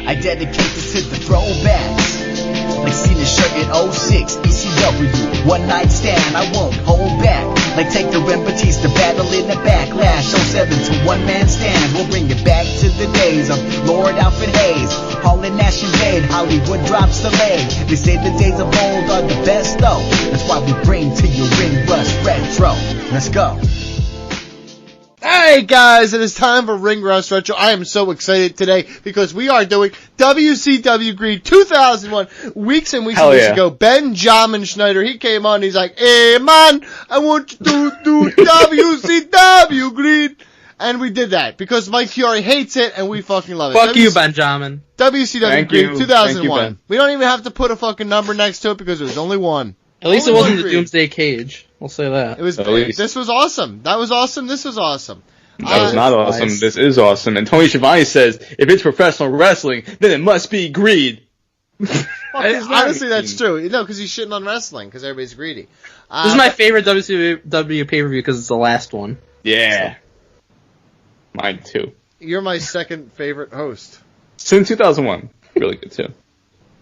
I dedicate this to the throwbacks. Like seeing the shirt in 06, ECW, one night stand, I won't hold back. Like take the Batista battle in the backlash, 07 to one man stand. We'll bring it back to the days of Lord Alfred Hayes, Hall and Nash invade, Hollywood drops the leg. They say the days of old are the best though, that's why we bring to you Ring Rust Retro. Let's go. Hey guys, it is time for Ring Rust Retro. I am so excited today because we are doing WCW Greed 2001. Weeks and weeks ago, Benjamin Schneider, he came on, he's like, hey man, I want you to do WCW Greed. And we did that because Mike Fiore hates it and we fucking love it. Fuck you, Benjamin. WCW Greed 2001. We don't even have to put a fucking number next to it because there was only one. At least it wasn't the Doomsday Cage. We'll say that. It was. This was awesome. That was awesome. This was awesome. That was not awesome. Nice. This is awesome. And Tony Schiavone says, if it's professional wrestling, then it must be greed. Honestly, that's true. No, because he's shitting on wrestling because everybody's greedy. This is my favorite WCW pay-per-view because it's the last one. Yeah. So. Mine too. You're my second favorite host. Since 2001. Really good too.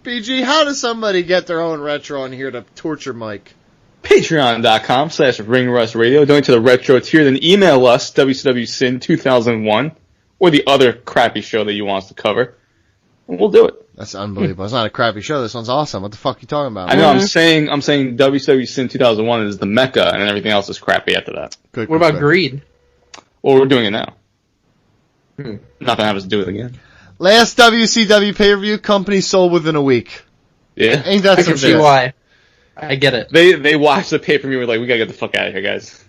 BG, how does somebody get their own retro on here to torture Mike? Patreon.com/RingRustRadio. Donate to the retro tier, then email us, WCWSin2001, or the other crappy show that you want us to cover, and we'll do it. That's unbelievable. It's not a crappy show. This one's awesome. What the fuck are you talking about? I know, I'm saying WCWSin2001 is the mecca, and everything else is crappy after that. What about Greed? Well, we're doing it now. Not gonna have us do it again. Last WCW pay-per-view, company sold within a week. Yeah. Ain't that some shit? Why? I get it. They watched the pay-per-view and were like, we gotta get the fuck out of here, guys.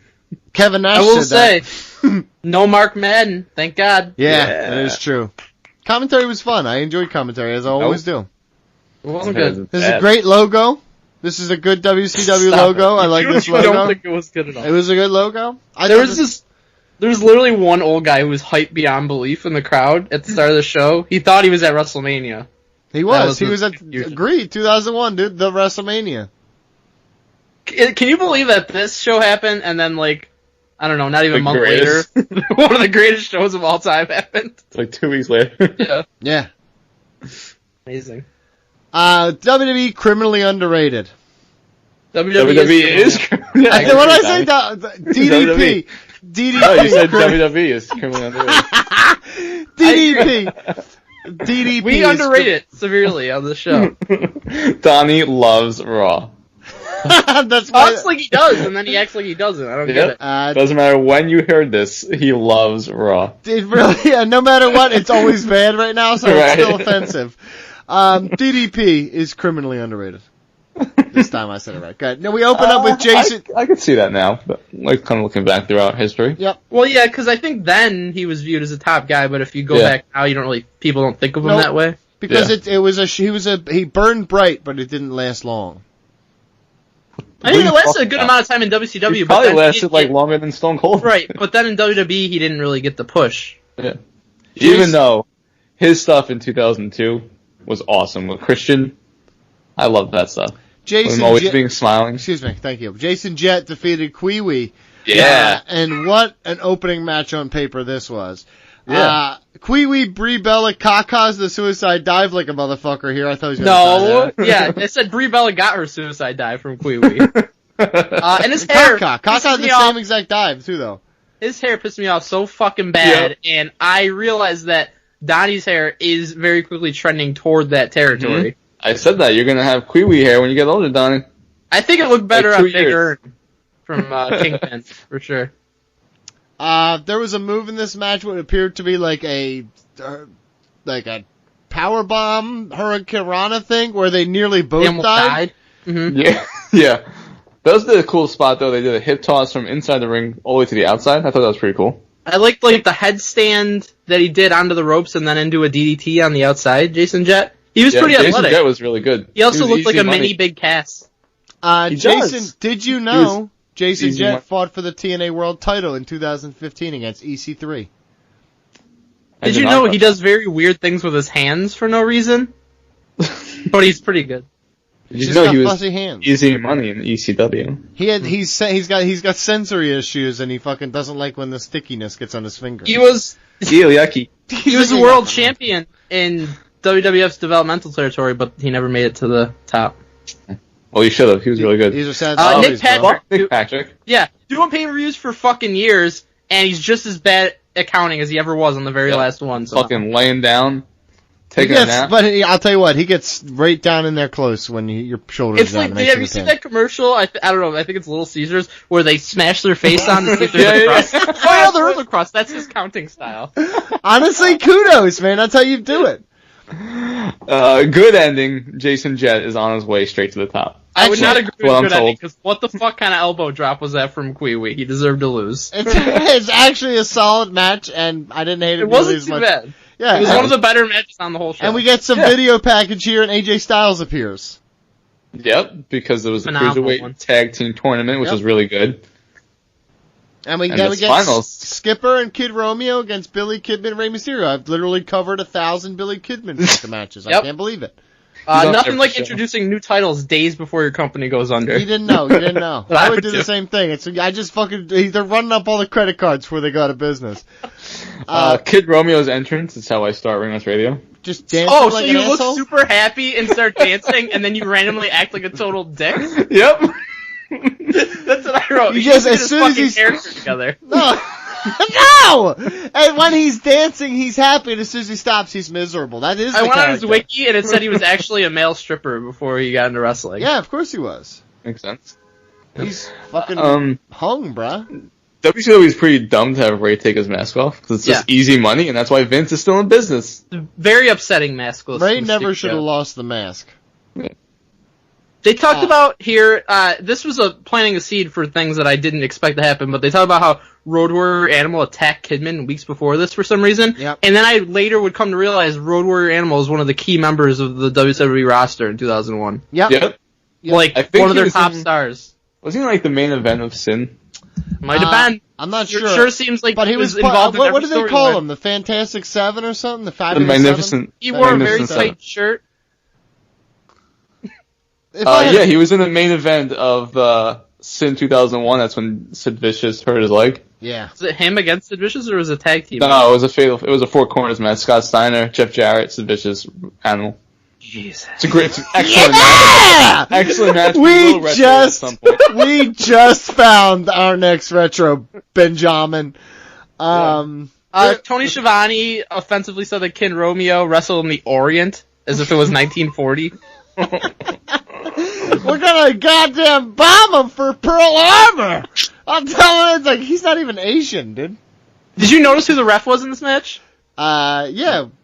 Kevin Nash I will said say, no Mark Madden, thank God. Yeah, that is true. Commentary was fun. I enjoyed commentary, as I always do. It wasn't good. This is a great logo. This is a good WCW logo. I like this logo. I don't think it was good at all. It was a good logo? There was literally one old guy who was hyped beyond belief in the crowd at the start of the show. He thought he was at WrestleMania. He was. He was at Greed 2001, dude. The WrestleMania. Can you believe that this show happened and then, like, I don't know, not even a month later, one of the greatest shows of all time happened? Like 2 weeks later. Yeah. Yeah. Amazing. WWE criminally underrated. WWE is criminally underrated. What did I say? DDP. DDP. Oh, you said WWE is criminally underrated. DDP. We underrate it severely on the show. Donnie loves Raw. That's talks like he does, and then he acts like he doesn't. I don't get it. Doesn't matter when you heard this, he loves Raw. It really, yeah, no matter what, it's always bad right now, so it's still offensive. DDP is criminally underrated. This time I said it right. Good. Now we open up with Jason. I could see that now, but like kind of looking back throughout history. Yep. Well, yeah, because I think then he was viewed as a top guy, but if you go back now, people don't think of him that way. Because he burned bright, but it didn't last long. I think it lasted a good amount of time in WCW. He probably lasted longer than Stone Cold. Right, but then in WWE he didn't really get the push. Yeah. Even though his stuff in 2002 was awesome with Christian, I love that stuff. Jason him always being smiling. Excuse me, thank you. Jason Jett defeated Kwee-Wee. Yeah. And what an opening match on paper this was. Yeah. Kwee-Wee, Brie Bella, Kaka's the suicide dive like a motherfucker here. I thought he was going to die. Yeah, they said Brie Bella got her suicide dive from Kwee-Wee. And his hair. Kaka had the same exact dive too, though. His hair pissed me off so fucking bad, and I realized that Donnie's hair is very quickly trending toward that territory. Mm-hmm. I said that. You're going to have Kwee-Wee hair when you get older, Donnie. I think it looked better on Big Earn from Kingpin, for sure. There was a move in this match what appeared to be like a powerbomb Hurricane Rana thing where they nearly both died. Mm-hmm. Yeah. That was the cool spot, though. They did a hip toss from inside the ring all the way to the outside. I thought that was pretty cool. I liked the headstand that he did onto the ropes and then into a DDT on the outside, Jason Jett. He was pretty athletic. Jason Jett was really good. He also looked like a mini Big Cass. Jason, did you know Jason Jett fought for the TNA World title in 2015 against EC3? Did you know he does very weird things with his hands for no reason? But he's pretty good. Did you know he was easy money in ECW? He's got sensory issues and he fucking doesn't like when the stickiness gets on his fingers. He was yucky. He was the world champion in WWF's developmental territory, but he never made it to the top. Well, you should have. He was really good. These are sad Nick stories, Patrick. Nick Patrick. Yeah, doing pay-per-views for fucking years, and he's just as bad at counting as he ever was on the very last one. So. Fucking laying down, taking a nap. But I'll tell you what, he gets right down in there close when your shoulders It's down. like, have you seen that commercial? I don't know. I think it's Little Caesars where they smash their face on to see if there's a crust. Oh yeah, there is a crust. That's his counting style. Honestly, kudos, man. That's how you do it. Good ending. Jason Jett is on his way straight to the top. I would not agree well, with good ending, because what the fuck kind of elbow drop was that from Kwee-Wee? He deserved to lose. It's actually a solid match, and I didn't hate it. It wasn't as too much. bad. Yeah, It was one of the better matches on the whole show. and we get some video package here, and AJ Styles appears. Yep, because there was a Phenomenal cruiserweight one. tag team tournament, which was really good. And we And get the finals. Skipper and Kid Romeo against Billy Kidman and Rey Mysterio. I've literally covered 1,000 Billy Kidman fucking matches. I Yep. can't believe it. Nothing every like show. introducing new titles days before your company goes under. You didn't know. You didn't know. I I would would do do. the same thing. I just fucking. They're running up all the credit cards before they go out of business. Kid Romeo's entrance is how I start Ring Rust Radio. Just dancing Oh, like so an you look asshole? super happy and start dancing, and then you randomly act like a total dick? Yep. That's what I wrote. You You just- should as get soon his as fucking he's- character together. No. No! And when he's dancing, he's happy, and as soon as he stops, he's miserable. That is I the went on his character. wiki, and it said he was actually a male stripper before he got into wrestling. Yeah, of course he was. Makes sense. He's fucking hung, bruh. WCW is pretty dumb to have Ray take his mask off, because it's just easy money, and that's why Vince is still in business. Very upsetting maskless. Ray never should have lost the mask. They talked about here, this was planting a seed for things that I didn't expect to happen, but they talked about how Road Warrior Animal attacked Kidman weeks before this for some reason. Yep. And then I later would come to realize Road Warrior Animal is one of the key members of the WWE roster in 2001. Yep. Yep. Like, I think one of he their was top in- stars. Was he in, like, the main event of Sin? Might have been. I'm not sure. Sure seems like But he was involved in what every do they call storyline. him? The Fantastic Seven or something? The The Fabulous Magnificent. He wore a very Magnificent Seven. tight shirt. Seven? Yeah, he was in the main event of Sin 2001. That's when Sid Vicious hurt his leg. Yeah. Was it him against Sid Vicious, or was it a tag team? No, it was a four corners match. Scott Steiner, Jeff Jarrett, Sid Vicious, Animal. Jesus. It's an excellent match. Excellent match. We retro just at some point. we just found our next retro, Benjamin. Tony Schiavone offensively said that Kid Romeo wrestled in the Orient as if it was 1940. We're gonna goddamn bomb him for Pearl Harbor. I'm telling you, it's like he's not even Asian, dude. Did you notice who the ref was in this match?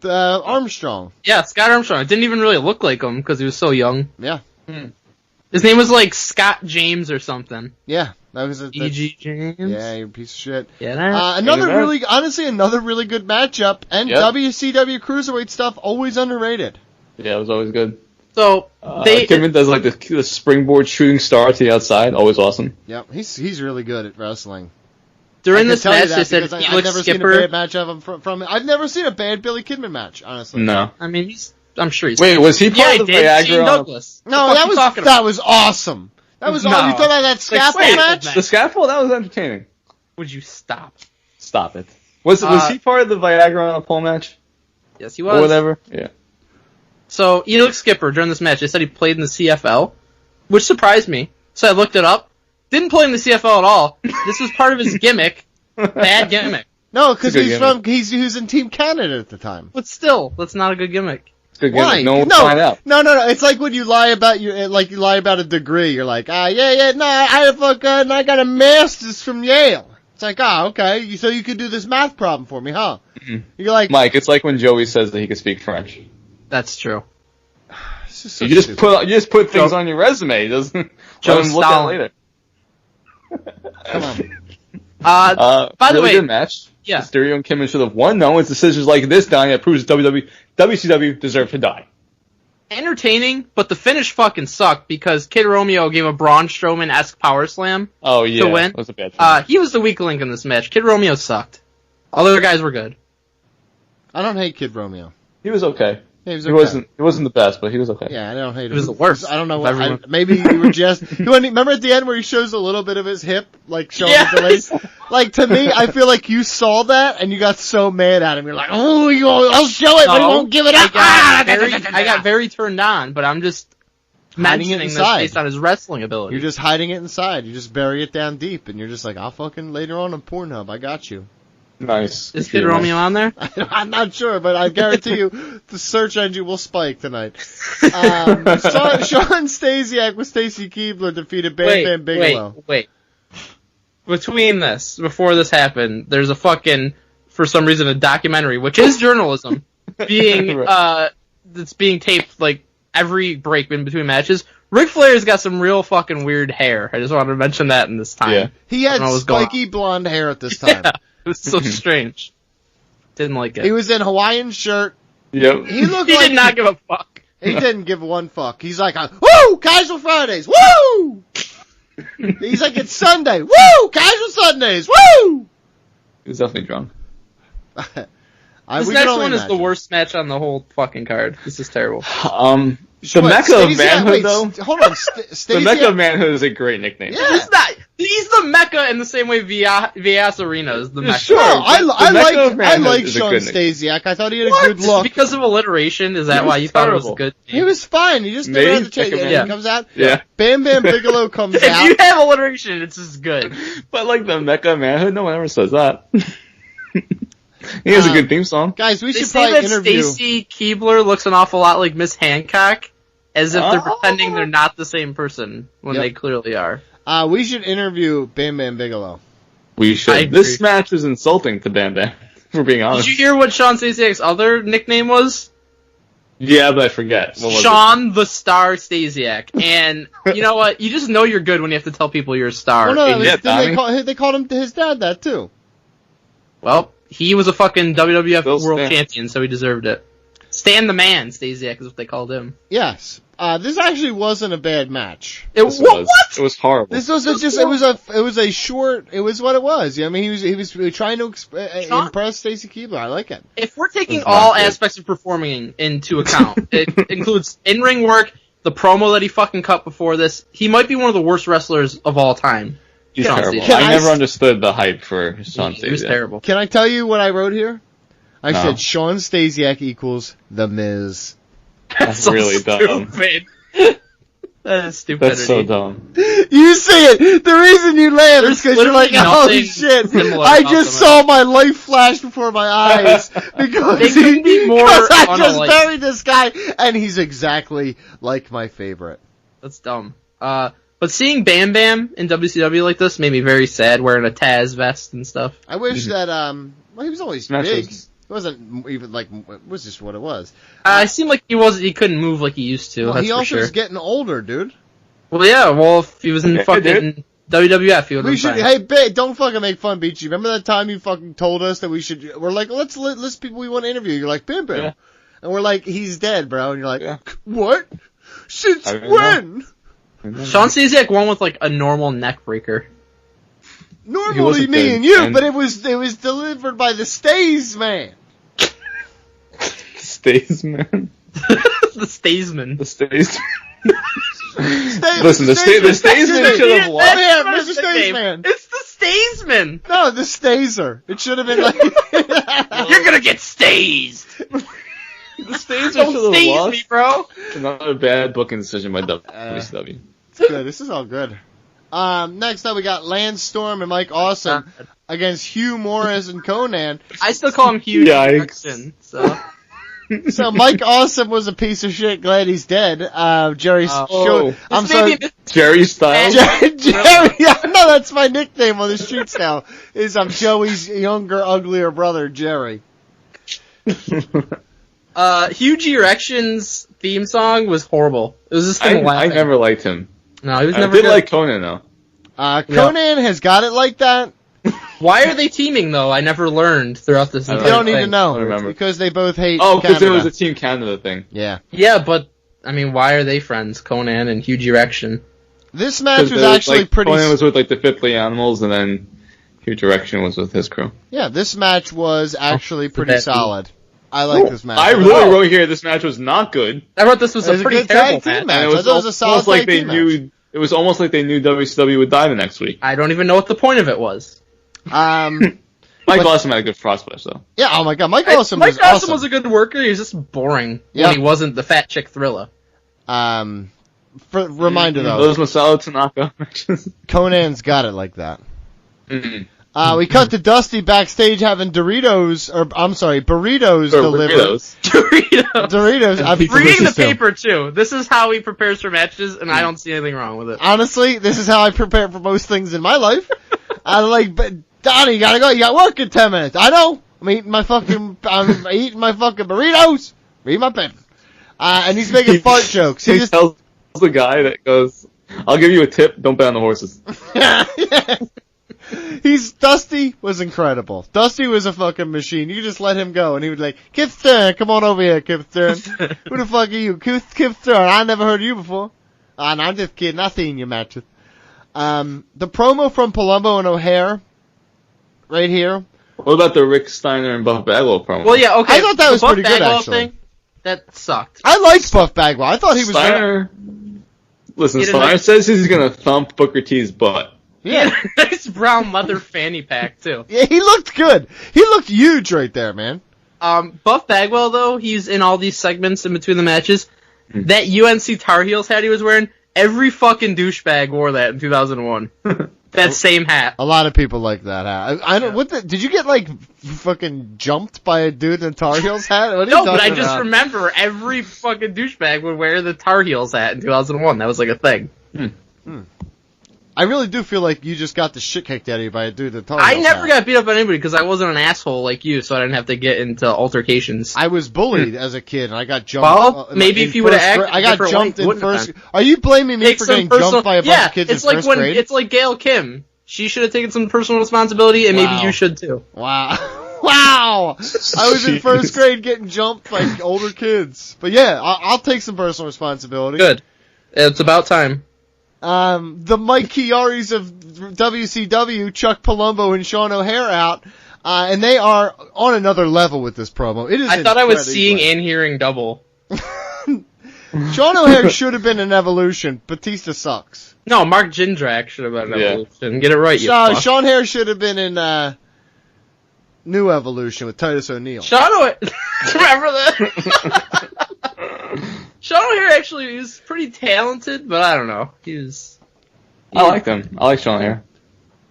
Armstrong. Yeah, Scott Armstrong. It didn't even really look like him because he was so young. Yeah. His name was like Scott James or something. Yeah. That was E.G. James? Yeah, you're a piece of shit. Yeah. Another really good matchup, and Yep. WCW Cruiserweight stuff always underrated. Yeah, it was always good. So, Kevin does like the springboard shooting star to the outside. Always awesome. Yep, he's really good at wrestling. during I this can tell you match, that they said because I've Felix never Skipper. seen a bad match of him from I've never seen a bad Billy Kidman match, honestly. No. I mean, I'm sure he's. Wait, was he yeah, part he of the did. Shane Viagra? Douglas. No, What the fuck you talking about? that was awesome. That was No. awesome. You thought about that scaffold wait, match? The scaffold? That was entertaining. Would you stop? Stop it. Was he part of the Viagra on a pole match? Yes, he was. Or whatever? Yeah. So, Felix Skipper, during this match, they said he played in the CFL, which surprised me. So I looked it up. Didn't play in the CFL at all. This was part of his gimmick. Bad gimmick. No, because It's a good he was in Team Canada at the time. But still, that's not a good gimmick. It's a good Why? gimmick. No one no, will find out. No. It's like when you lie about you lie about a degree. You're like, I got a master's from Yale. It's like, okay, so you could do this math problem for me, huh? Mm-hmm. You're like, Mike, it's like when Joey says that he can speak French. That's true. this is so You just stupid. put things on your resume. It doesn't Joe let him look at it Stalin. later. Come on. By the really way, good match. yeah. Mysterio and Kidman should have won. No, it's decisions like this, Donnie, that proves WCW deserved to die. entertaining, but the finish fucking sucked because Kid Romeo gave a Braun Strowman-esque power slam Oh yeah, to win. that was a bad finish. He was the weak link in this match. Kid Romeo sucked. Other guys were good. I don't hate Kid Romeo. He was okay. Yeah, he was okay. He wasn't the best, but he was okay. Yeah, I don't hate him. He was the worst. I don't know what. Maybe you were just. Remember at the end where he shows a little bit of his hip, like showing the delays. Like to me, I feel like you saw that and you got so mad at him. You're like, "Oh, I'll show it, but he won't give it up." I got very turned on, but I'm just mentioning this based on his wrestling ability. You're just hiding it inside. You just bury it down deep, and you're just like, "I'll fucking later on Pornhub. I got you." Nice. Is Kid Romeo on there? I'm not sure, but I guarantee you the search engine will spike tonight. Sean Stasiak with Stacy Keibler defeated Bam Bam Bigelow. Wait. Before this happened, there's a fucking, for some reason, a documentary, which is journalism, that's being taped, like, every break in between matches. Ric Flair's got some real fucking weird hair. I just wanted to mention that in this time. Yeah. He had spiky blonde hair at this time. Yeah. It was so strange. Didn't like it. He was in Hawaiian shirt. Yep. He did not give a fuck. He didn't give one fuck. He's like, woo! Casual Fridays! Woo! He's like, it's Sunday! Woo! Casual Sundays! Woo! He was definitely drunk. This next one is the worst match on the whole fucking card. This is terrible. The Mecca of Manhood, though. Hold on, the Mecca of Manhood is a great nickname. Yeah. He's the Mecca in the same way Villas Arena is the Mecca. Sure, I like Sean Stasiak. I thought he had a good look. Because of alliteration, is that why you thought it was good? He was fine. He just never had to change it. He comes out. Yeah. Bam Bam Bigelow comes out. If you have alliteration, it's just good. But like the Mecca of Manhood, no one ever says that. He has a good theme song. Guys, we should probably interview. Stacy Keibler looks an awful lot like Miss Hancock, as if they're pretending they're not the same person when they clearly are. We should interview Bam Bam Bigelow. We should. This match is insulting to Bam Bam, for being honest. Did you hear what Sean Stasiak's other nickname was? Yeah, but I forget. Sean the Star Stasiak. And you know what? You just know you're good when you have to tell people you're a star. Well, no, they called him his dad that too. Well, he was a fucking WWF World Champion, so he deserved it. Stan the Man, Stasiak is what they called him. Yes. This actually wasn't a bad match. What? It was horrible. This was a short. It was what it was. I mean, he was trying to impress Stacy Keibler. I like it. If we're taking all aspects of performing into account, it includes in-ring work, the promo that he fucking cut before this. He might be one of the worst wrestlers of all time. He's terrible. I never understood the hype for Sean Stasiak. He was terrible. Can I tell you what I wrote here? I said Sean Stasiak equals The Miz. That's really dumb. That is stupid. That's so dumb. You see it. The reason you laugh is because you're like, holy shit. I just saw my life flash before my eyes. Because I just buried this guy, and he's exactly like my favorite. That's dumb. But seeing Bam Bam in WCW like this made me very sad, wearing a Taz vest and stuff. I wish that, he was always big. It wasn't even like, it was just what it was. It seemed like he couldn't move like he used to. Well, that's he also for sure. was getting older, dude. Well, yeah, if he was in fucking WWF, he would have been fine. Hey, don't fucking make fun, Beachy. Remember that time you fucking told us that we're like, let's list people we want to interview. You're like, Bam Bam. Yeah. And we're like, he's dead, bro. And you're like, what? Since when? Sean Stasiak won with like a normal neck breaker. Normally me and you, but it was delivered by the Stays Man. Staysman? The Staysman. The Staysman. Listen, the Staysman should have lost. Mr. Staysman. It's the Staysman. No, the Stazer. It should have been like... You're gonna get stazed. The Stazer should have lost. Don't me, bro. Another bad booking decision by WCW. It's good. This is all good. Next up, we got Lance Storm and Mike Awesome against Hugh Morris and Conan. I still call him Hugh Jackson, so... So Mike Awesome was a piece of shit. Glad he's dead. Jerry. I'm sorry. Jerry Styles. Jerry. Yeah, no, that's my nickname on the streets now. I'm Joey's younger, uglier brother, Jerry. Huge Erection's theme song was horrible. It was just I never liked him. No, he was never. I did like Conan though. Conan has got it like that. Why are they teaming though? I never learned throughout this entire thing. You don't need to know. I remember. Because they both hate Canada. Because there was a Team Canada thing. Yeah. Yeah, but, I mean, why are they friends? Conan and Huge Erection. This match was actually pretty... Conan was with, the Fifthly Animals, and then Huge Erection was with his crew. Yeah, this match was actually pretty solid. I like this match. I really wrote here this match was not good. I wrote this was a pretty terrible match. And it was almost like they knew WCW would die the next week. I don't even know what the point of it was. Mike Awesome had a good prospect, though. Yeah, oh my god, Mike Awesome was a good worker. He was just boring when he wasn't the fat chick Thriller. Reminder though, those Masao Tanaka matches. Conan's got it like that. Mm-hmm. We cut to Dusty backstage having burritos delivered. Doritos. I'm reading the paper too. This is how he prepares for matches, and I don't see anything wrong with it. Honestly, this is how I prepare for most things in my life. I'm like, Donnie, you gotta go. You got work in 10 minutes. I know. I'm eating my fucking burritos. Read my paper. And he's making fart jokes. He tells the guy that goes, "I'll give you a tip. Don't bet on the horses." Yeah. Dusty was incredible. Dusty was a fucking machine. You just let him go, and he would like, Kip Stern, come on over here, Kip Stern. Who the fuck are you? Kip Stern, I never heard of you before. No, I'm just kidding. I've seen your matches. The promo from Palumbo and O'Hare, right here. What about the Rick Steiner and Buff Bagwell promo? Well, yeah, okay. I thought that was pretty good, actually. Thing, that sucked. I liked Buff Bagwell. I thought he was Steiner. Listen, Steiner says he's gonna thump Booker T's butt. Yeah, nice brown leather fanny pack too. Yeah, he looked good. He looked huge right there, man. Buff Bagwell though, he's in all these segments in between the matches. That UNC Tar Heels hat he was wearing, every fucking douchebag wore that in 2001. That same hat. A lot of people like that hat. I don't. Yeah. Did you get like fucking jumped by a dude in a Tar Heels hat? No, but I just remember every fucking douchebag would wear the Tar Heels hat in 2001. That was like a thing. I really do feel like you just got the shit kicked out of you by a dude in a Tar Heels hat. I never got beat up by anybody because I wasn't an asshole like you, so I didn't have to get into altercations. I was bullied as a kid, and I got jumped. Well, maybe if you would have acted I got jumped in first. Are you blaming me for getting jumped by a bunch of kids in first grade? It's like Gail Kim. She should have taken some personal responsibility, and maybe you should too. Wow. Wow! I was in first grade getting jumped by older kids. But yeah, I'll take some personal responsibility. Good. It's about time. The Mike Chiaris of WCW, Chuck Palumbo and Sean O'Hare out, and they are on another level with this promo. It is. I thought I was seeing and hearing double. Sean O'Hare should have been an Evolution. Batista sucks. No, Mark Jindrak should have been an Evolution. Get it right, you fuck. Sean O'Hare should have been in New Evolution with Titus O'Neil. Remember that? Sean O'Hare actually is pretty talented, but I don't know. I like him. I like Sean O'Hare.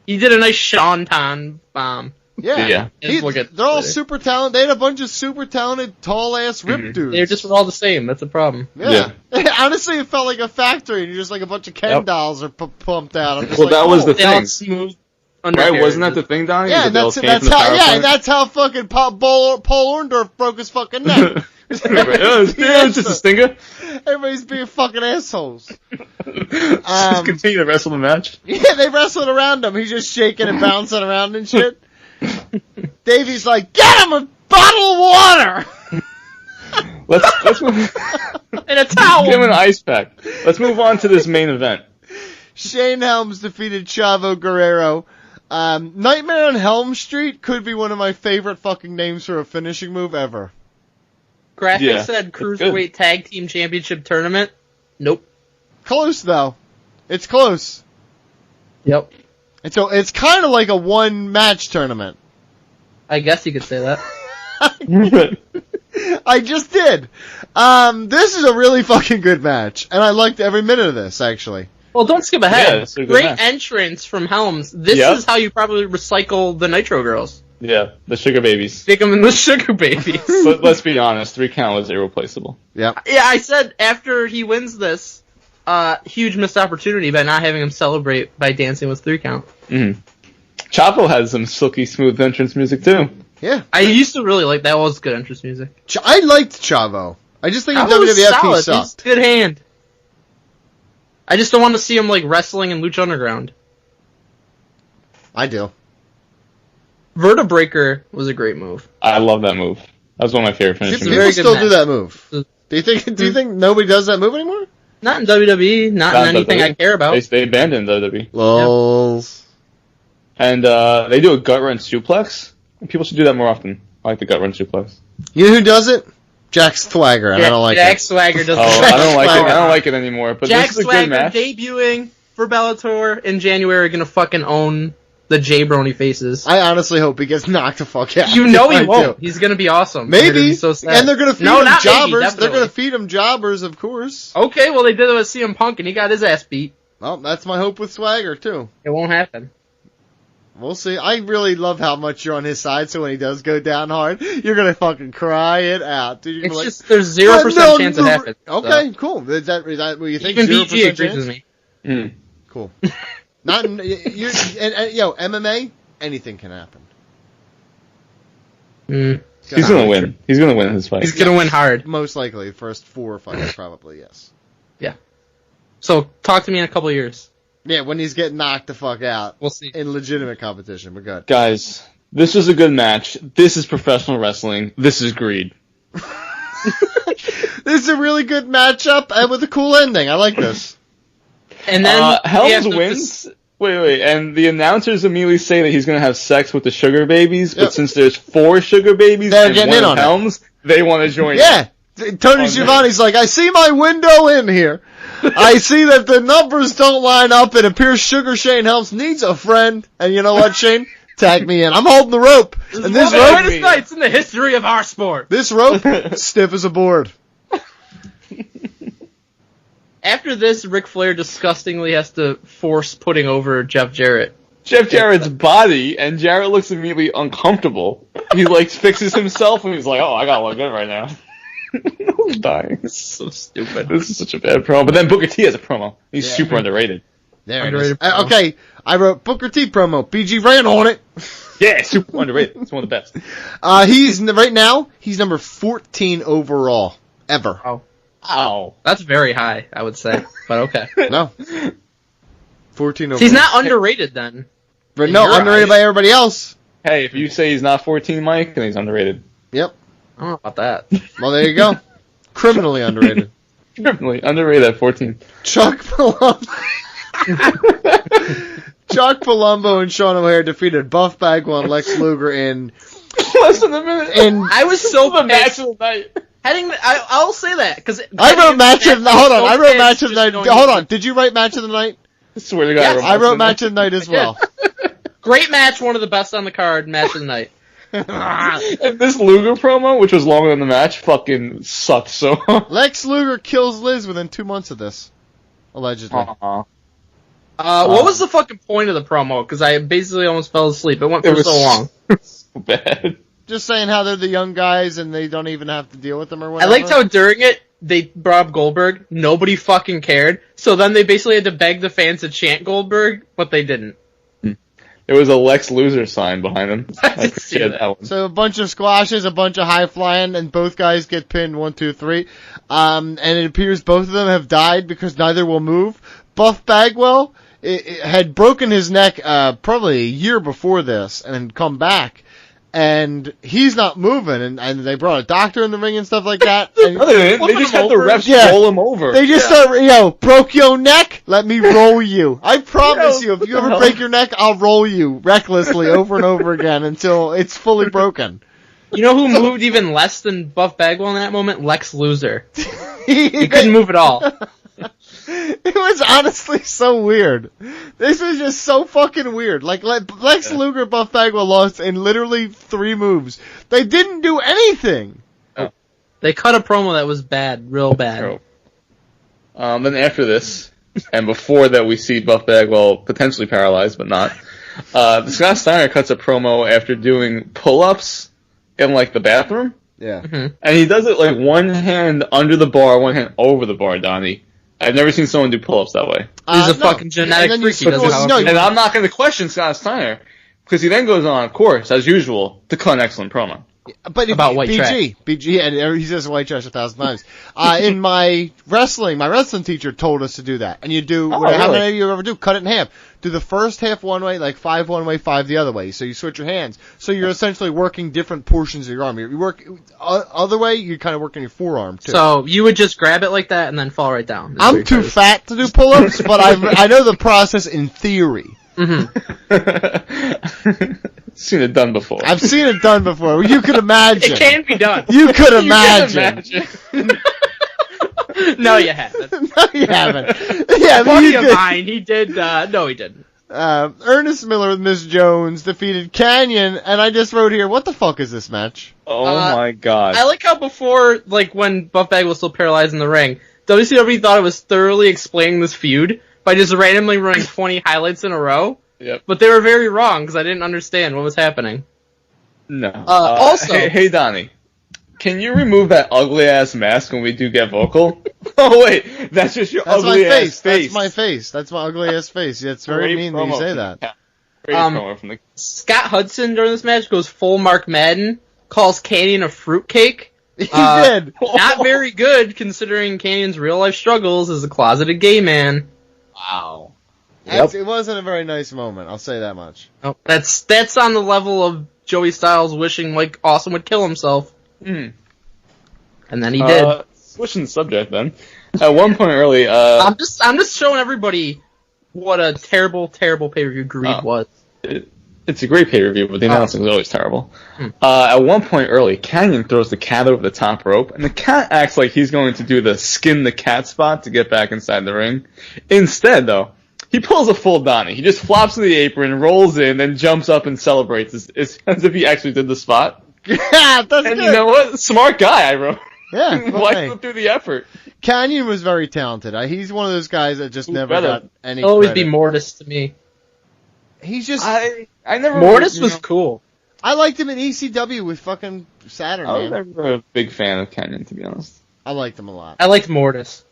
He did a nice Sean Tan bomb. Yeah. They're all super talented. They had a bunch of super talented, tall-ass ripped dudes. They're just all the same. That's the problem. Yeah. Honestly, it felt like a factory, and you're just like a bunch of Ken dolls are pumped out. That was the thing. Smooth. Right, wasn't that the thing, Donnie? Yeah, that's how fucking Paul Orndorff broke his fucking neck. It was just a stinger. Everybody's being fucking assholes. Just continue to wrestle the match. Yeah, they wrestled around him. He's just shaking and bouncing around and shit. Davey's like, get him a bottle of water! Let's move. And a towel! Give him an ice pack. Let's move on to this main event. Shane Helms defeated Chavo Guerrero. Nightmare on Helm Street could be one of my favorite fucking names for a finishing move ever. Graphic said Cruiserweight Tag Team Championship Tournament. Nope. Close, though. It's close. Yep. And so it's kind of like a one-match tournament. I guess you could say that. I just did. This is a really fucking good match, and I liked every minute of this, actually. Well, don't skip ahead. Yeah, great entrance from Helms. This is how you probably recycle the Nitro Girls. Yeah, the Sugar Babies. Stick them in the Sugar Babies. But let's be honest, 3 count was irreplaceable. Yep. Yeah, I said after he wins this, huge missed opportunity by not having him celebrate by dancing with 3 count. Mm-hmm. Chavo has some silky smooth entrance music too. Yeah. I used to really like that. Was good entrance music. I liked Chavo. I just think in Chavo was WWF solid. he sucked. He's good hand. I just don't want to see him like wrestling in Lucha Underground. I do. Vertebreaker was a great move. I love that move. That was one of my favorite finishing People moves. still do that move. Do you think nobody does that move anymore? Not in WWE. Not in anything WWE. I care about. They abandoned WWE. Lols. And they do a gut wrench suplex. People should do that more often. I like the gut wrench suplex. You know who does it? Jack Swagger, and I don't like Jack it. Swagger does. Oh, I don't like it. I don't like it anymore. But Jack this is a Swagger good match. debuting for Bellator in January, gonna fucking own the J Brony faces. I honestly hope he gets knocked the fuck out. You know he I won't. do. He's gonna be awesome. Maybe. Be so sad. And they're gonna feed him jobbers. They're gonna feed him jobbers, of course. Okay, well they did it with CM Punk, and he got his ass beat. Well, that's my hope with Swagger too. It won't happen. We'll see. I really love how much you're on his side, so when he does go down hard, you're gonna fucking cry it out. Dude, It's just, there's 0% chance it happens. Okay, cool. Is that what you think? Even 0% BG agrees chance? with me. Mm. Cool. Not in, yo, MMA, anything can happen. He's gonna win. He's gonna win his fight. He's gonna win hard. Most likely, first 4 fights, probably, yes. Yeah. So, talk to me in a couple of years. Yeah, when he's getting knocked the fuck out. We'll see. In legitimate competition, but good. Guys, this was a good match. This is professional wrestling. This is Greed. This is a really good matchup, and with a cool ending. I like this. And then Helms wins. Wait, and the announcers immediately say that he's going to have sex with the sugar babies, but since there's 4 sugar babies They're and getting one in of on it. Helms, they want to join. Yeah. Tony Schiavone's like, I see my window in here. I see that the numbers don't line up. It appears Sugar Shane Helms needs a friend. And you know what, Shane? Tag me in. I'm holding the rope. This and is this one of the rope, greatest nights in the history of our sport. this rope, stiff as a board. After this, Ric Flair disgustingly has to force putting over Jeff Jarrett. Jeff Jarrett's body, and Jarrett looks immediately uncomfortable. He fixes himself, and he's like, "Oh, I gotta look good right now." I'm dying. This is so stupid. This is such a bad promo. But then Booker T has a promo. He's super underrated. There Underrated it is. promo. Okay, I wrote Booker T promo. BG ran on it. Yeah, super underrated. It's one of the best. Right now, he's number 14 overall. Ever. Ow. That's very high, I would say. But okay. No. 14 overall. So he's not underrated then. But no, You're underrated right. by everybody else. Hey, if you say he's not 14, Mike, then he's underrated. Yep. I don't know about that. Well, there you go. Criminally underrated. Criminally underrated at 14. Chuck Palumbo. Chuck Palumbo and Sean O'Haire defeated Buff Bagwell and Lex Luger in Less than a minute. I was so the match pissed. of the night. I'll say that because I wrote match of the hold on. I wrote match of the night. going Hold to- on. Did you write match of the night? I swear to God, Yes, I wrote match of the night as well. Great match, one of the best on the card, match of the night. And this Luger promo, which was longer than the match, fucking sucked so hard. Lex Luger kills Liz within 2 months of this, allegedly. Aw. What was the fucking point of the promo? Because I basically almost fell asleep. It went for It was so long. so bad. Just saying how they're the young guys and they don't even have to deal with them or I whatever. liked how during it, they brought up Goldberg. Nobody fucking cared. So then they basically had to beg the fans to chant Goldberg, but they didn't. There was a Lex Loser sign behind him. I did see appreciate that one. So a bunch of squashes, a bunch of high flying, and both guys get pinned 1, 2, 3. And it appears both of them have died because neither will move. Buff Bagwell had broken his neck probably a year before this and had come back. And he's not moving, and they brought a doctor in the ring and stuff like that. And No, they didn't. They just had the refs Yeah. roll him over. they just start, broke your neck? Let me roll you. I promise you, if you ever break your neck, I'll roll you recklessly over and over again until it's fully broken. You know who moved even less than Buff Bagwell in that moment? Lex Luger. He He couldn't move at all. It was honestly so weird. This was just so fucking weird. Like Lex Luger, Buff Bagwell lost in literally 3 moves. They didn't do anything. They cut a promo that was bad, real bad. Then after this, and before that we see Buff Bagwell potentially paralyzed, but not, Scott Steiner cuts a promo after doing pull-ups in, the bathroom. Yeah. Mm-hmm. And he does it, one hand under the bar, one hand over the bar, Donnie. I've never seen someone do pull-ups that way. He's a fucking genetic freak. He does it however he And I'm not going to question Scott Steiner, because he then goes on, of course, as usual, to cut an excellent promo. But About white trash. BG, and he says white trash 1,000 times. In my wrestling teacher told us to do that. And you do, how really? many you ever do? Cut it in half. Do the first half one way, 5 one way, 5 the other way. So you switch your hands. So you're essentially working different portions of your arm. You work, other way, you're kind of working your forearm too. So you would just grab it like that and then fall right down. I'm too fat to do pull-ups, but I know the process in theory. Mm-hmm. seen it done before. I've seen it done before. You could imagine. It can be done. You could imagine. No, you haven't. No, you haven't. Yeah, but Buddy of mine, he did. No, he didn't. Ernest Miller with Miss Jones defeated Canyon, and I just wrote here, what the fuck is this match? Oh my god. I like how before, like, when Buff Bagwell was still paralyzed in the ring, WCW thought it was thoroughly explaining this feud by just randomly running 20 highlights in a row. Yep. But they were very wrong, because I didn't understand what was happening. No. Also... Hey, Donnie. Can you remove that ugly-ass mask when we do get vocal? Oh, wait. That's just your ugly-ass face. That's my face. That's my ugly-ass face. Yeah, it's very mean that you say that. Scott Hudson during this match goes full Mark Madden, calls Canyon a fruitcake. He did. Not very good, considering Canyon's real-life struggles as a closeted gay man. Wow. Yep. It wasn't a very nice moment, I'll say that much. Oh, that's on the level of Joey Styles wishing, like, Austin would kill himself. And then he did. Switching the subject then. At one point early, I'm just showing everybody what a terrible, terrible pay-per-view Greed was. It's a great pay-per-view, but the announcing is always terrible. At one point early, Canyon throws the cat over the top rope, and the cat acts like he's going to do the skin the cat spot to get back inside the ring. Instead, though, he pulls a full Donnie. He just flops to the apron, rolls in, then jumps up and celebrates as if he actually did the spot. Yeah, that's good. You know what? Smart guy, I wrote. Yeah. Why go through the effort? Canyon was very talented. He's one of those guys that just never got any He'll always credit. be Mortis to me. He's just... I never... Mortis was cool. I liked him in ECW with fucking Saturn, I was man. never a big fan of Canyon, to be honest. I liked him a lot. I liked Mortis.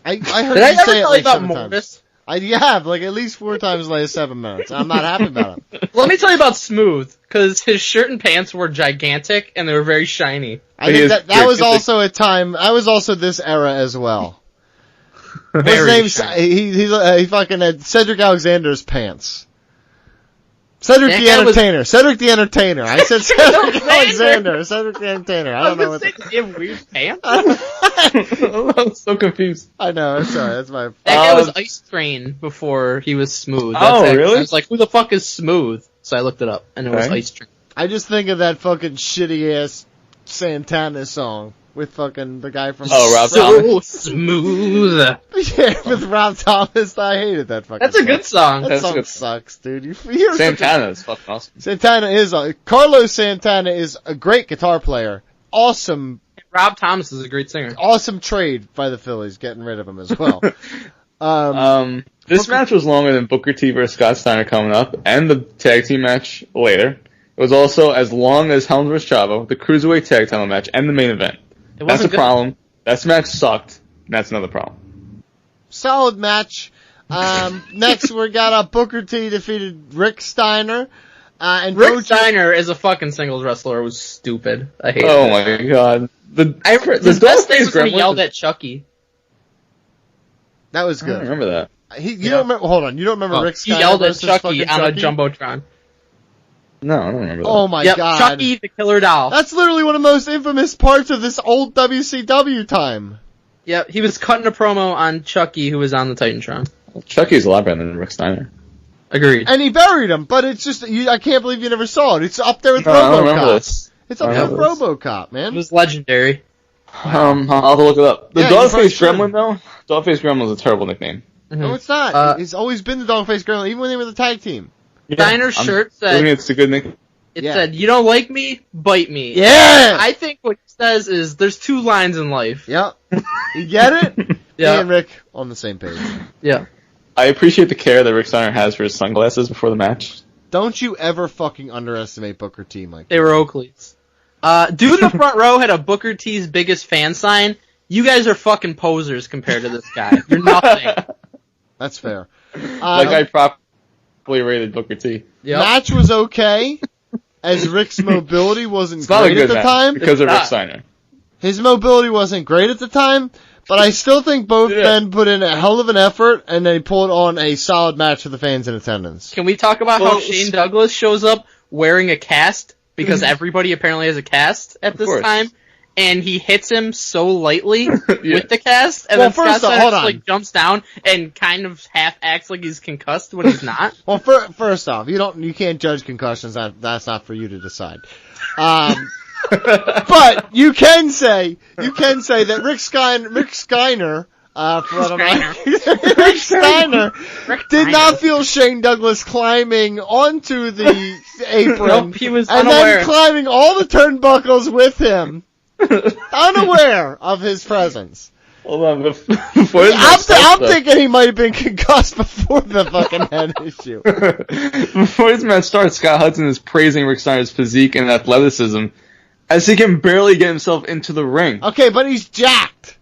I heard Did I you ever say it tell like you about 7 Mortis? times. You have, like, at least 4 times in the last 7 minutes. I'm not happy about it. Let me tell you about Smooth, because his shirt and pants were gigantic, and they were very shiny. I think that was also a time, I was also this era as well. His name's, he fucking had Cedric Alexander's pants. Cedric the Entertainer. Cedric the Entertainer. I said Cedric Alexander. Cedric the Entertainer. I don't know what. He had weird pants. I'm so confused. I know. I'm sorry. That's my. That guy was Ice Train before he was Smooth. Really? I was like, who the fuck is Smooth? So I looked it up, and it was Ice Train. I just think of that fucking shitty ass Santana song with fucking the guy from. Oh, Rob Thomas. So smooth. Yeah, with Rob Thomas. I hated that fucking. That's a good song. That song sucks, dude. You're Santana is fucking awesome. Santana is Carlos Santana is a great guitar player. Awesome. Rob Thomas is a great singer. Awesome trade by the Phillies, getting rid of him as well. This match was longer than Booker T versus Scott Steiner coming up, and the tag team match later. It was also as long as Helms vs. Chavo, the Cruiserweight tag title match, and the main event. That's a problem. That match sucked, and that's another problem. Solid match. Next, we got Booker T defeated Rick Steiner. And Rick Steiner is a fucking singles wrestler. It was stupid. I hate it. Oh my god. The best thing was when he yelled at Chucky. That was good. I don't remember that. You don't remember? Hold on. You don't remember Rick Steiner? He yelled at Chucky on a Jumbotron. No, I don't remember that. Oh my god. Chucky the Killer Doll. That's literally one of the most infamous parts of this old WCW time. Yep, he was cutting a promo on Chucky, who was on the Titantron. Well, Chucky's a lot better than Rick Steiner. Agreed. And he buried him, but it's just, I can't believe you never saw it. It's up there with RoboCop. I don't remember this. It's up there with RoboCop, man. It was legendary. I'll have to look it up. The Dogface Gremlin, though? Dogface Gremlin is a terrible nickname. Mm-hmm. No, it's not. It's always been the Dogface Gremlin, even when they were the tag team. Steiner's shirt said, it's a good nickname. It said, you don't like me, bite me. Yeah! I think what it says is, there's 2 lines in life. Yep. You get it? Yeah. Me and Rick on the same page. Yeah. I appreciate the care that Rick Steiner has for his sunglasses before the match. Don't you ever fucking underestimate Booker T, Mike. They were Oakleys. Dude in the front row had a Booker T's biggest fan sign. You guys are fucking posers compared to this guy. You're nothing. That's fair. Like I properly rated Booker T. Yep. Match was okay, as Rick's mobility wasn't It's not a great good at the match time. because of Rick Steiner. His mobility wasn't great at the time, but I still think both men put in a hell of an effort, and they pulled on a solid match for the fans in attendance. Can we talk about how Shane Douglas shows up wearing a cast, because everybody apparently has a cast at this time, and he hits him so lightly with the cast, and then Scott Steiner just like jumps down and kind of half acts like he's concussed when he's not. Well, first off, you can't judge concussions. That's not for you to decide. But you can say that Rick Steiner did not feel Shane Douglas climbing onto the apron. Nope, he was and unaware. then climbing all the turnbuckles with him, unaware of his presence. Hold on, before I'm thinking he might have been concussed before the fucking head issue. Before this match starts, Scott Hudson is praising Rick Steiner's physique and athleticism as he can barely get himself into the ring. Okay, but he's jacked.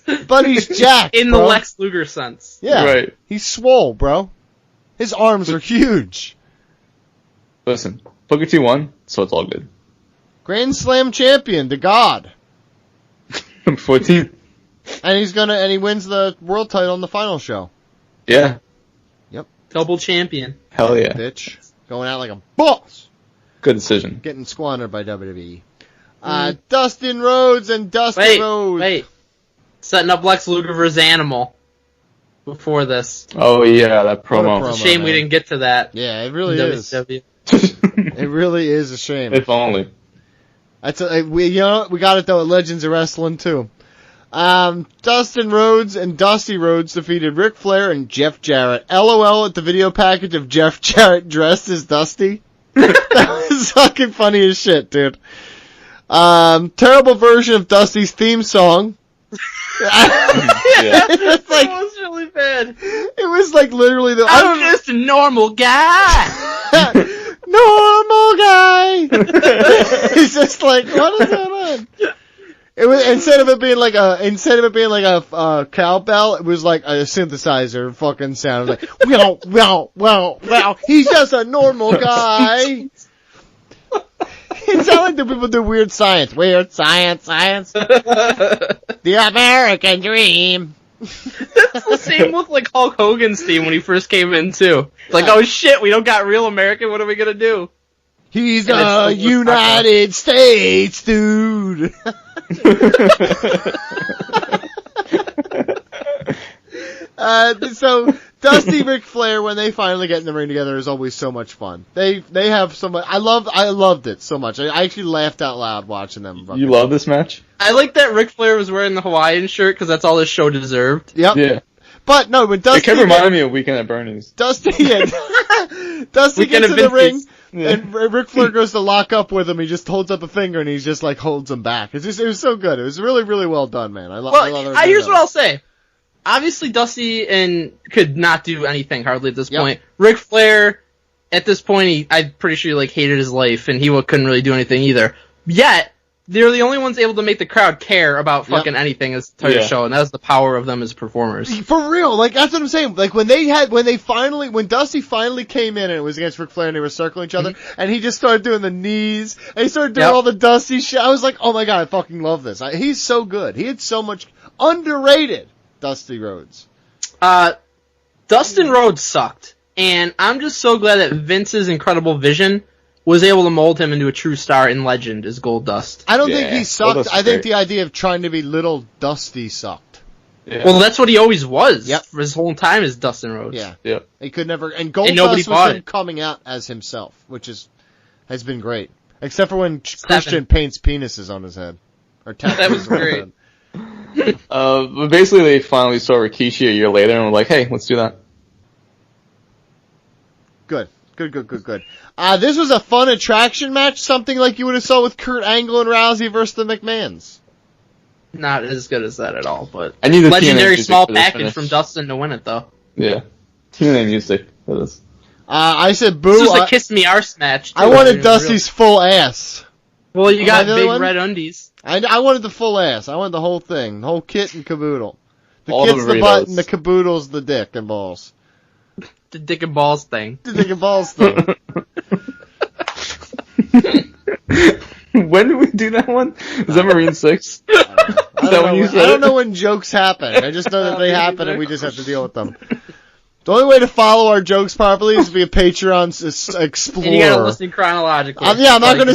In the Lex Luger sense. Yeah, right. He's swole, bro. His arms are huge. Listen, Booker T won, so it's all good. Grand Slam champion, the God. Number 14. And he wins the world title in the final show. Yeah. Yep. Double champion. Hell yeah. Bitch. Going out like a boss. Good decision. Getting squandered by WWE. Dustin Rhodes and Dusty Rhodes. Wait. Setting up Lex Luger versus Animal before this. Oh yeah, that promo. It's a shame we didn't get to that. Yeah, it really is. WCW. It really is a shame. If only. We got it though at Legends of Wrestling too. Dustin Rhodes and Dusty Rhodes defeated Ric Flair and Jeff Jarrett. LOL at the video package of Jeff Jarrett dressed as Dusty. That was fucking funny as shit, dude. Terrible version of Dusty's theme song. It was really bad. It was like literally I'm just a normal guy. Normal guy. He's just like, what is going on? It was instead of it being like a cowbell, it was like a synthesizer fucking sound. It was like wow. He's just a normal guy. It sounded like the people do weird science. Weird science. The American dream. That's the same with like Hulk Hogan's theme when he first came in too. It's like, oh shit, we don't got real American, what are we gonna do? He's a United States dude. So Dusty Ric Flair, when they finally get in the ring together, is always so much fun. They have so much. I loved it so much. I actually laughed out loud watching them. You love this match? I like that Ric Flair was wearing the Hawaiian shirt because that's all this show deserved. Yep. Yeah. But no, when Dusty, it kept reminding me of Weekend at Bernie's. Dusty gets in the ring. Yeah. And Ric Flair goes to lock up with him. He just holds up a finger and he just like holds him back. It was so good. It was really, really well done, man. I love it. Here's what I'll say. Obviously, Dusty could not do anything hardly at this point. Ric Flair, at this point, I'm pretty sure he hated his life and he couldn't really do anything either. Yet, they're the only ones able to make the crowd care about fucking anything as part of the show, and that's the power of them as performers. For real, that's what I'm saying. When Dusty finally came in and it was against Ric Flair and they were circling each other, and he just started doing the knees, and he started doing all the Dusty shit, I was like, oh my god, I fucking love this. He's so good. He had so much underrated Dusty Rhodes. Dustin Rhodes sucked, and I'm just so glad that Vince's incredible vision was able to mold him into a true star in legend as Goldust. I don't think he sucked. I think the idea of trying to be little Dusty sucked. Yeah. Well, that's what he always was. Yep. For his whole time as Dustin Rhodes. Yeah. Yep. He could never, and Goldust was him coming out as himself, which has been great. Except for when Christian paints penises on his head. Or that was great. But basically they finally saw Rikishi a year later and were like, hey, let's do that. Good. This was a fun attraction match, something like you would have saw with Kurt Angle and Rousey versus the McMahons. Not as good as that at all, but I need the legendary small package from Dustin to win it, though. Yeah. TNA music for this. I said boo. This was a Kiss Me Arse match, too. I wanted Dusty's full ass. Well, you got big red undies. I wanted the full ass. I wanted the whole thing. The whole kit and caboodle. The all kit's the butt and the caboodle's the dick and balls. The dick and balls thing. The dick and balls thing. When did we do that one? Was that Marine 6? I don't know when jokes happen. I just know that they happen and we just have to deal with them. The only way to follow our jokes properly is to be a Patreon explorer. And you gotta listen chronologically. I'm not even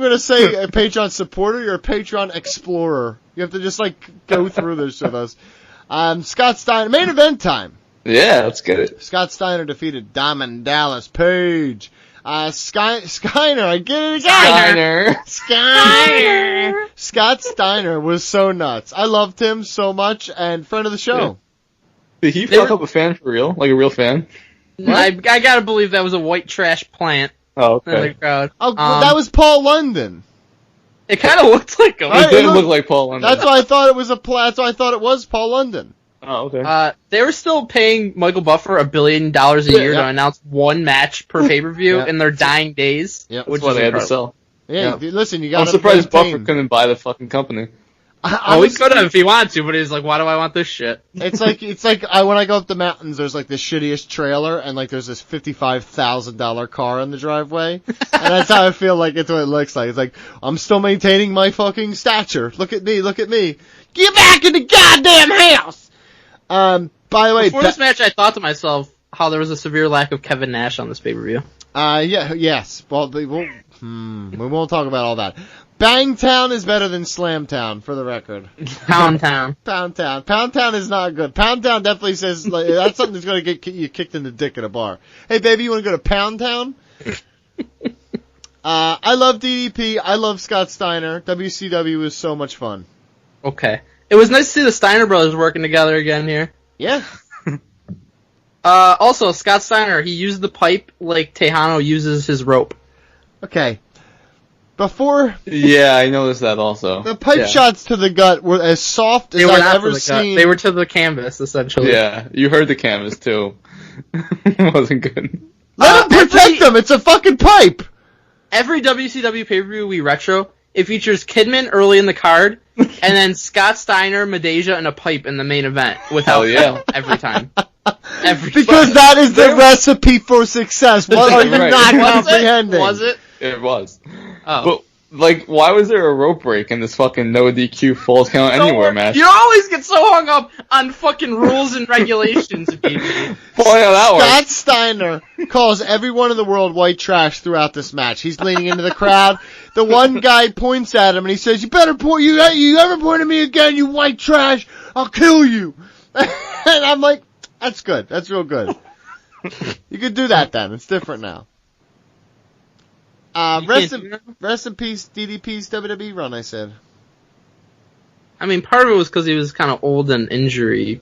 gonna say a Patreon supporter. You're a Patreon explorer. You have to just go through this with us. Scott Steiner, main event time. Yeah, let's get it. Scott Steiner defeated Diamond Dallas Page. Skyner, I get it again. Skyner. Scott Steiner was so nuts. I loved him so much, and friend of the show. Yeah. Did he fuck up a fan for real? Like a real fan? I gotta believe that was a white trash plant. Oh, okay. In the crowd. Oh, that was Paul London. It kind of looked like him. It did look like Paul London. That's why I thought it was that's why I thought it was Paul London. Oh, okay. They were still paying Michael Buffer $1 billion a year to announce one match per pay-per-view in their dying days. Yep. Which That's why is they had to incredible. sell. Yeah, listen, you got. I'm surprised Buffer couldn't buy the fucking company. He could have if he wanted to, but he's like, why do I want this shit? It's like when I go up the mountains, there's the shittiest trailer, and there's this $55,000 car in the driveway, and that's how I feel like it's what it looks like. It's like I'm still maintaining my fucking stature. Look at me. Get back in the goddamn house. By the way, before this match, I thought to myself how there was a severe lack of Kevin Nash on this pay-per-view. Yes. Well, we won't talk about all that. Bangtown is better than Slamtown, for the record. Pound Town. Pound Town is not good. Pound Town definitely says that's something that's going to get you kicked in the dick at a bar. Hey, baby, you want to go to Pound Town? I love DDP. I love Scott Steiner. WCW was so much fun. Okay. It was nice to see the Steiner brothers working together again here. Yeah. Also, Scott Steiner, he used the pipe like Tejano uses his rope. Okay. Before... Yeah, I noticed that also. The pipe shots to the gut were as soft as I've ever seen. They were to the canvas, essentially. Yeah, you heard the canvas, too. It wasn't good. Let him protect them! It's a fucking pipe! Every WCW pay-per-view we retro, it features Kidman early in the card, and then Scott Steiner, Madeja, and a pipe in the main event. Without fail, every time. Because that is the recipe for success. What are you not comprehending? Was it? It was. Oh. But, why was there a rope break in this fucking no DQ falls count anywhere match? You always get so hung up on fucking rules and regulations, BB. Scott Steiner calls everyone in the world white trash throughout this match. He's leaning into the crowd. The one guy points at him and he says, "You better point, you ever point at me again, you white trash, I'll kill you." And I'm like, that's good. That's real good. You could do that then. It's different now. Rest in peace, DDP's WWE run, I said. I mean, part of it was because he was kind of old and injury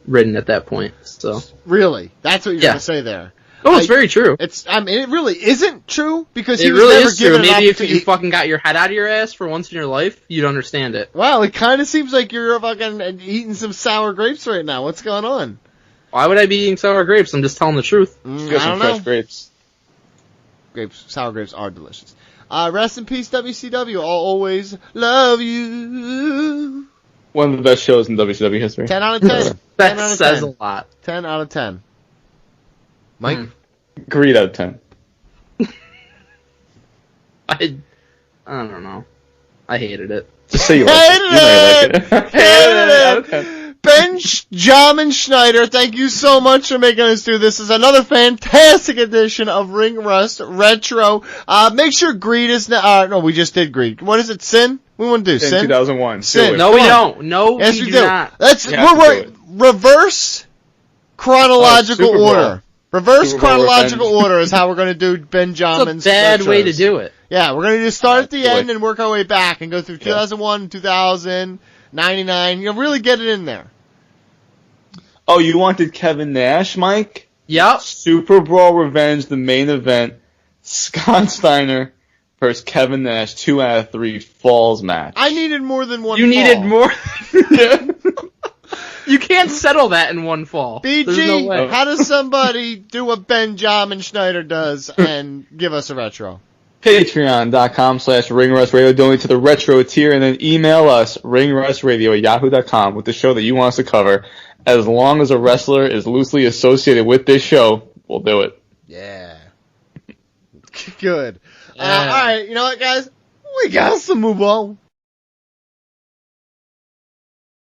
ridden at that point. So really, that's what you're going to say there. Oh, it's very true. It really isn't true because he was really never given. Maybe if you fucking got your head out of your ass for once in your life, you'd understand it. Wow, it kind of seems like you're fucking eating some sour grapes right now. What's going on? Why would I be eating sour grapes? I'm just telling the truth. Get some fresh grapes. Sour grapes are delicious. Rest in peace, WCW. I'll always love you. One of the best shows in WCW history. 10 out of 10. That says a lot. 10 out of 10. Mike? Greed out of 10. I don't know. I hated it. Just say you liked it. Hated it. Benjamin Schneider, thank you so much for making us do this. This is another fantastic edition of Ring Rust Retro. Make sure Greed is no, we just did Greed. What is it? Sin? We want to do Sin? 2001. Sin. No, we don't. No, yes, we do not. We're reverse chronological order. Reverse chronological order is how we're going to do Benjamin's. It's a bad retros. way to do it. Yeah, we're going to just start at the end and work our way back and go through 2001, 2000, 99. You'll really get it in there. Oh, you wanted Kevin Nash, Mike? Yep. Super Brawl Revenge, the main event. Scott Steiner versus Kevin Nash, 2 out of 3 falls match. I needed more than one fall. You needed more? You can't settle that in one fall. BG, no how does somebody do what Benjamin Schneider does and give us a retro? Patreon.com/RingRustRadio. Donate to the retro tier and then email us, ringrustradio@yahoo.com, with the show that you want us to cover. As long as a wrestler is loosely associated with this show, we'll do it. Yeah. Good. Alright, you know what, guys? We got to move on.